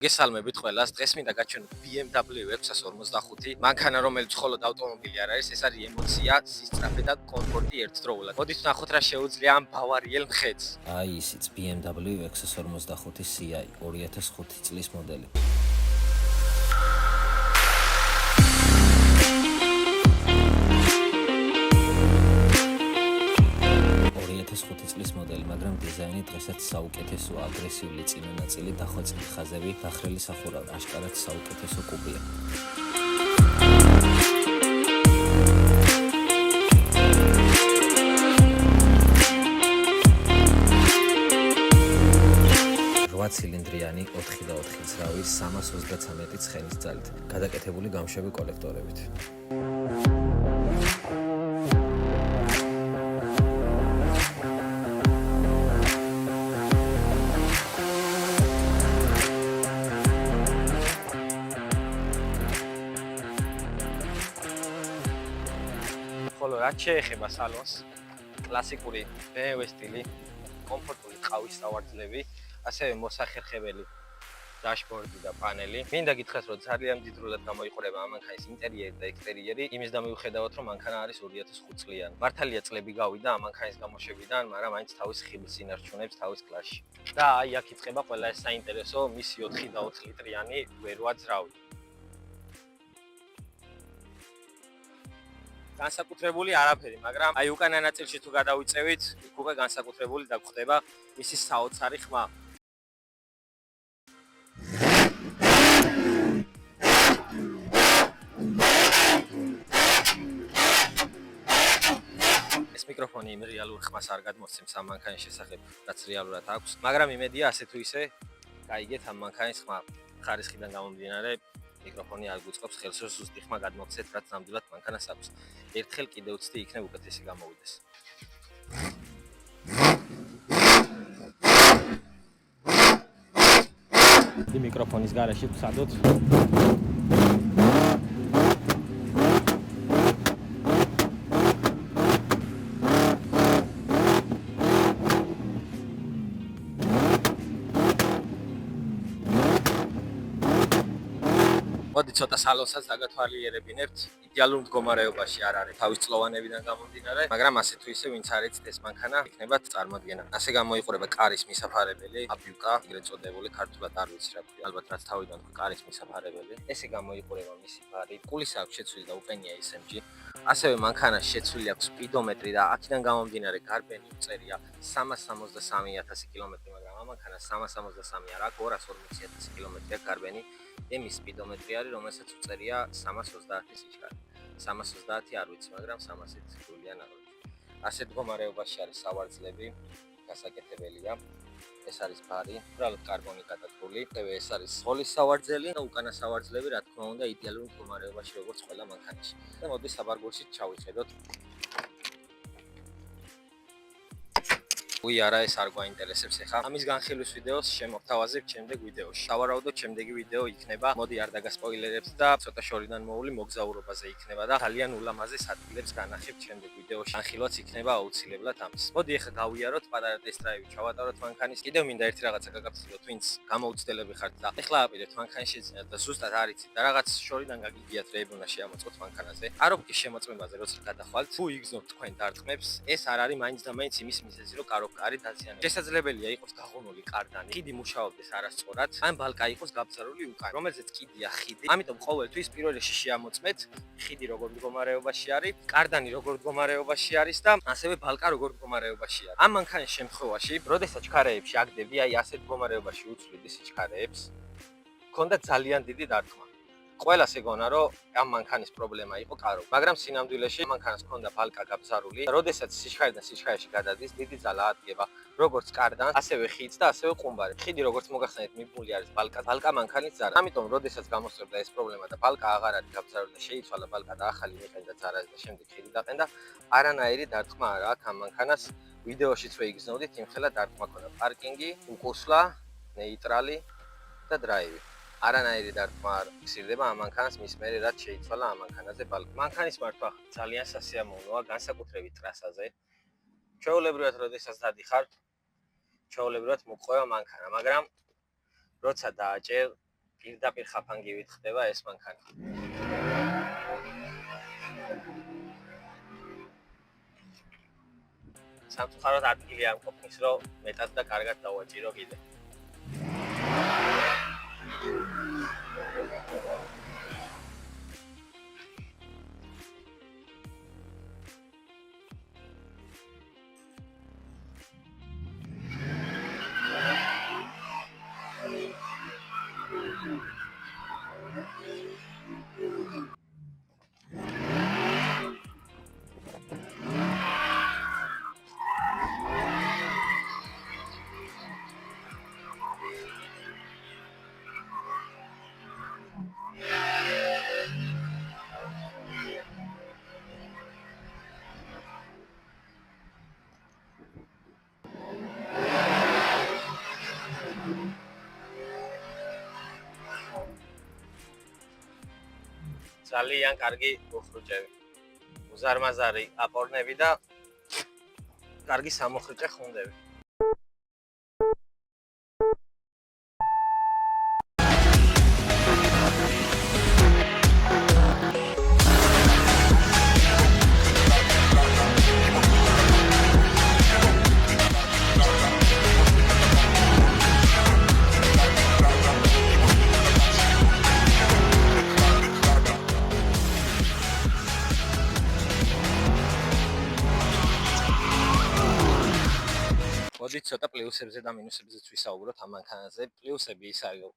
გესალმებით ყველას. დღეს მინდა გაჩვენოთ BMW 645 მანქანა, რომელიც მხოლოდ ავტომობილი არ არის, ეს არის ემოცია, სისწრაფე და კომფორტი ერთდროულად. მოდით ვნახოთ რა შეუძლია ამ ბავარიელ მხედს. აი ისიც BMW 645 CI 2005 წლის მოდელი. წლის მოდელი, მაგრამ დიზაინი დღესაც საუკეთესო, აგრესიული წინა ნაწილი, დახვეწილი ხაზები, დახრილი სახურავი, აშკარად საუკეთესო კუბია. ცილინდრიანი 4x4 ძრავი 333 ცხენის ძალით, გადაკეთებული გამშვები კოლექტორებით. ხოლო რაც შეეხება სალონს, კლასიკური BMW სტილი, კომფორტული ყავის სავარძლები, ასევე მოსახერხებელი დაშბორდი და პანელი. მინდა გითხრათ, რომ ძალიან მდიდრულად გამოიყურება ამ მანქანის ინტერიერი და ექსტერიერი, იმის და მიუხედავად, რომ მანქანა არის 2005 წლიანი. მართალია წლები გავიდა ამ მანქანის გამოშვებიდან, მაგრამ მაინც თავის ხიბლს ინარჩუნებს თავის კლასში. და აი აქ იწყება ყველა ეს საინტერესო, მისი 4.20 ლიტრიანი ვერვა ძრავი. განსაკუთრებული არაფერი, მაგრამ აი უკანა ნაწილში თუ გადავიწევით, იქ უკვე განსაკუთრებული დაგხვდება მისი საოცარი ხმა. ეს მიკროფონი იმ რეალურ ხმას არ გადმოსცემს ამ მანქანის შესახებ, რაც რეალურად აქვს, მაგრამ იმედია ასე თუ ისე გაიგეთ ამ მანქანის ხმა. ხარისხიდან გამომდინარე, მიკროფონი არ გუწყობს ხელს, რომ ზუსტი ხმა გადმოგცეთ, რაც ნამდვილად მანქანას აქვს. ერთხელ კიდე უცდი, იქნებ უკეთესი გამოვიდეს. მიკროფონის გარეშე ვსადოთ. მოდი ცოტა სალონსაც დაგათვალიერებინებთ. იდეალურ მდგომარეობაში არ არის თავის წლოვანებიდან გამომდინარე, მაგრამ ასე თუ ისე ვინც არ ეცით ეს მანქანა, იქნებათ წარმოდგენა. ასე გამოიყურება კარის მისაფარებელი, აბიუკა, ეგრეთ წოდებული, ქართულად არ ვიცი რა ქვია, ალბათ რაც თავიდან თქვი კარის მისაფარებელი. ესე გამოიყურება მისი ფარი, კულის აქვს შეცვლილი და უყენია SMG. ასევე მანქანას შეცვლილი აქვს სპიდომეტრი და აქედან გამომდინარე გარბენი უწერია 363.000 კილომეტრი, მაგრამ ამ მანქანას 363 არ აქვს, 240.000 კილომეტრი აქვს გარბენი. ემის სპიდომეტრი არის, რომელსაც უწერია 330 სიჩქარე. 330 არ ვიცი, მაგრამ 300-ით გულიან არ ვიცი. ასეთ მდგომარეობაში არის სავარძლები, გასაკეთებელია. ეს არის ბარი, უბრალოდ კარბონი გადადგმული. ეს არის სხოლის სავარძელი და უკანა სავარძლები, რა თქმა უნდა, იდეალურ მდგომარეობაში, როგორც ყველა მანქანაში. და მოდი საბარგულში ჩავიხედოთ. უი არა, ეს არ გვაინტერესებს ახლა. ამის განხილვის ვიდეოს შემოვთავაზებ შემდეგ ვიდეოში. სავარაუდოდ შემდეგი ვიდეო იქნება, მოდი არ დაგასპოილერებთ და ცოტა შორიდან მოული მოგზაურობაზე იქნება და ძალიან ულამაზეს ადგილებს განახებთ შემდეგ ვიდეოში. განხილვაც იქნება აუცილებლად ამის. მოდი ახლა გავიაროთ პატარა ტესტ-დრაივი, ჩავატაროთ მანქანის. კიდევ მინდა ერთი რაღაცა გაგაცილოთ, ვინც გამოუცდელები ხართ და ახლა აპირებთ მანქანის შეძენათ და ზუსტად არ იცით და რაღაც შორიდან გაგიგიათ რეები უნდა შეამოწმოთ მანქანაზე. არ ვქი შემოწმებაზე როცა გადახვალთ, თუ იგრძნობთ თქვენ დარტყმებს, ეს არ არის მაინც და მაინც იმის მიზეზი, რომ კარი დაზიანებული. შესაძლებელია იყოს გაღუნული კარდანი, ხიდი მუშაობდეს არასწორად, ან ბალკა იყოს გაბზარული უკან, რომელზეც კიდია ხიდი. ამიტომ ყოველთვის პირველ რიგში შეამოწმეთ ხიდი როგორ მდგომარეობაში არის, კარდანი როგორ მდგომარეობაში არის და ასევე ბალკა როგორ მდგომარეობაში არის. ამ მანქანის შემთხვევაში, როდესაც ჩქარეებში აგდები, აი ასეთ მდგომარეობაში უცვლიდი სიჩქარეებს, ქონდა ძალიან დიდი დარტყმა. ყველას ეგონა, რომ ამ მანქანის პრობლემა იყო კარო, მაგრამ სინამდვილეში მანქანას ქონდა ბალკა გაბზარული და როდესაც სიჩქარედან სიჩქარეში გადადის, დიდი ძალა ადგება როგორც კარდანს, ასევე ხიდს და ასევე ყუმბარებს. ხიდი როგორც მოგახსენეთ, მიბმული არის ბალკა მანქანის ძარა. ამიტომ როდესაც გამოსწორდა ეს პრობლემა და ბალკა აღარ არის გაბზარული და შეიცვალა ბალკა და ახალი მიყენდა ძარაზე და შემდეგ ხიდი დაყენდა, არანაირი დარტყმა არ აქვს ამ მანქანას. ვიდეოშიც ვეიგრძნოდით, იმხელა დარტყმა ქონდა პარკინგი, უკუსლა, ნეიტრალი და დრაივი. არანაირი დარტყმა არ ხსირდება ამ მანქანას მის მერე რაც შეიცვალა ამ მანქანაზე ბალკა. მანქანის მართვა ძალიან სასიამოვნოა, განსაკუთრებით ტრასაზე. ჩვეულებრივად როდესაც დადიხარ, ჩვეულებრივად მოგყვება მანქანა, მაგრამ როცა დააჭერ პირდაპირ ხაფანგივით ხდება ეს მანქანა. სამწუხაროდ ადგილი არ მყოფნის, რომ მეტად და კარგად დავაჭირო კიდე. ძალიან კარგი უხრუჭები. უზარმაზარი აპორნები და კარგი სამოხრუჭე ხუნდები. მოდით ცოტა პლუსებზე და მინუსებზეც ვისაუბროთ ამ მანქანაზე. პლუსები ის არის, რომ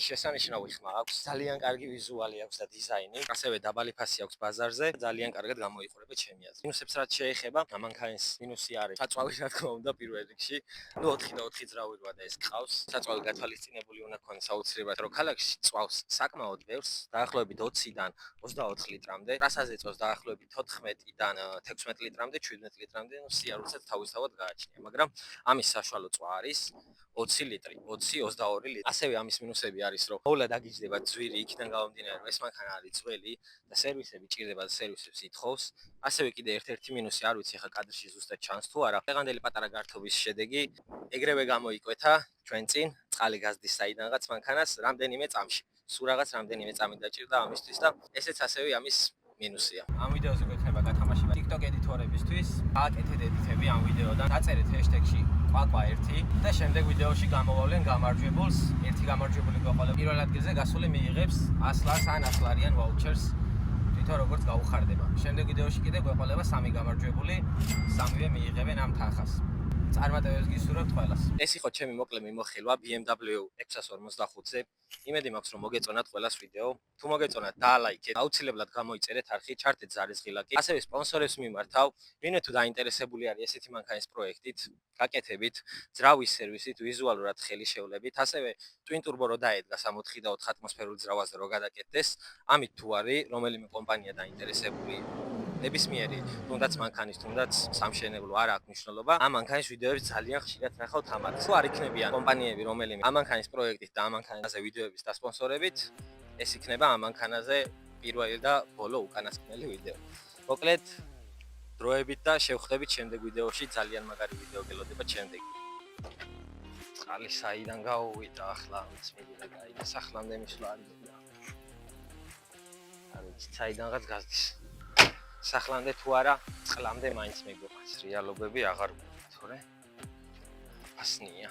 შესანიშნავი ხმა აქვს, ძალიან კარგი ვიზუალი აქვს და დიზაინი. ასევე დაბალი ფასი აქვს ბაზარზე, ძალიან კარგად გამოიყურება ჩემი აზრით. მინუსებს რაც შეეხება, ამ მანქანის მინუსი არის საწვავი, რა თქმა უნდა, პირველ რიგში. 4 და 4 ძრავი რვა და ეს ყავს. საწვავი გათვალისწინებული უნდა ქონდეს აუცილებლად, რომ ქალაქში წვავს საკმაოდ ბევრს, დაახლოებით 20-დან 24 litrამდე. ტრასაზე წვავს დაახლოებით 14-დან 16 litrამდე, 17 litrამდე, ну სიარულსაც თავისთავად გააჩნია, მაგრამ ამის საშუალო წვა არის 20 ლიტრი, 20-22 ლიტრი. ასევე ამის მინუსები არის, რომ მოვლა დაგიჯდება ძვირი, იქიდან გამომდინარე, რომ ეს მანქანა არის ძველი და სერვისები ჭირდება და სერვისებს ითხოვს. ასევე კიდე ერთ-ერთი მინუსი, არ ვიცი ახლა კადრში ზუსტად ჩანს თუ არა. დღევანდელი პატარა გართობის შედეგი ეგრევე გამოიკვეთა ჩვენ წინ წყალი გაზდის საიდანღაც მანქანას რამდენიმე წამში. სულ რაღაც რამდენიმე წამი დაჭირდა ამისთვის და ესეც ასევე ამის მინუსია. ამ ვიდეოზე გვექნება გათამაშება TikTok ედიტორებისთვის. გააკეთეთ ედიტები ამ ვიდეოდან, დაწერეთ ჰეშტეგში ყვაყვა1 და შემდეგ ვიდეოში გამოვავლენ გამარჯვებულს. ერთი გამარჯვებული გვეყოლება. პირველ ადგილზე გასული მიიღებს 100 ლარს ან 100 ლარიან ვაუჩერს. თვითონ როგორც გაუხარდება. შემდეგ ვიდეოში კიდე გვეყოლება 3 გამარჯვებული, 3-ვე მიიღებენ ამ თანხას. წარმატებებს გისურვებთ ყველას. ეს იყო ჩემი მოკლე მიმოხილვა BMW 645-ზე. იმედი მაქვს, რომ მოგეწონათ ყველას ვიდეო. თუ მოგეწონათ, დაალაიქეთ, აუცილებლად გამოიწერეთ არხი, ჩართეთ ზარისღილაკი. ასევე სპონსორებს მიმართავ, ვინმე თუ დაინტერესებული არის ესეთი მანქანის პროექტით, გაკეთებით, ძრავის სერვისით, ვიზუალურად ხელი შევლებით. ასევე twin turbo რო დაედგა 64 და 4 ატმოსფერულ ძრავაზე რო გადაკეთდეს, ამით თუ არის რომელიმე კომპანია დაინტერესებული ნებისმიერი, თუნდაც მანქანის, თუნდაც სამშენებლო არ აქვს მნიშვნელობა. ამ მანქანის ვიდეოებს ძალიან ხშირად ნახავთ ამათ. თუ არ იქნებიან კომპანიები, რომელიმე ამ მანქანის პროექტით და ამ მანქანაზე ვიდეოების დასპონსორებით, ეს იქნება ამ მანქანაზე პირველი და ბოლო უკანასკნელი ვიდეო. მოკლედ, დროებით და შევხვდებით შემდეგ ვიდეოში, ძალიან მაგარი ვიდეო გელოდება შემდეგ. წყალი საიდან გაუვიდა ახლა, ამის მიდია გაიგე, სახლამდე მისვლა არის. არის საიდანღაც გაზდის. სახლამდე თუ არა, წყლამდე მაინც მეგვიყვანს. რეალობები აღარ გვიყვანს, თორე ფასნია.